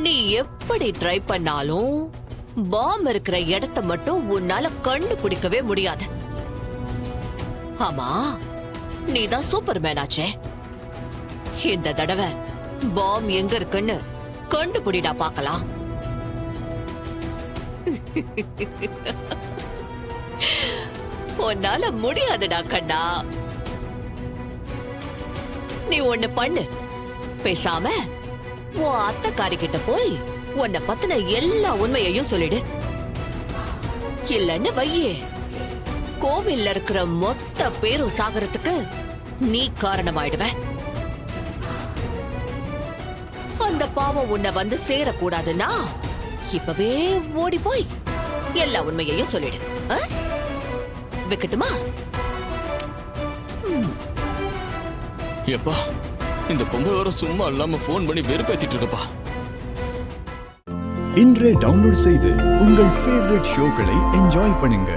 நீ எப்படி ட்ரை பண்ணாலும் பாம் இருக்கிற இடத்த மட்டும் உன்னால கண்டுபிடிக்கவே முடியாது. ஆமா, நீதான் சூப்பர்மேன் ஆச்சே. இந்த தடவை பாம் எங்க இருக்குன்னு கண்டுபிடிடா பாக்கலாம். உன்னால முடியாதுடா கண்ணா. நீ ஒண்ணு பண்ணு, பேசாம உன் அத்தைக்காரி கிட்ட போய் உன்னை பத்தின எல்லா உண்மையையும் சொல்லிடு. இல்லன்னு வையே, கோவில்ல இருக்கிற மொத்த பேரும் சாகரத்துக்கு நீ காரணமாயிடுவ. அந்த பாவம் உன்னை வந்து சேரக்கூடாதுன்னா இப்பவே ஓடி போய் எல்லா உண்மையையும் சொல்லிடு. வைக்கட்டுமா? எப்பா, இந்த பொம்பளை வர சும்மா இல்லாம போன் பண்ணி வெறுப்பேத்திட்டு இருக்கப்பா. இன்றே டவுன்லோட் செய்து உங்கள் ஃபேவரட் ஷோக்களை என்ஜாய் பண்ணுங்க.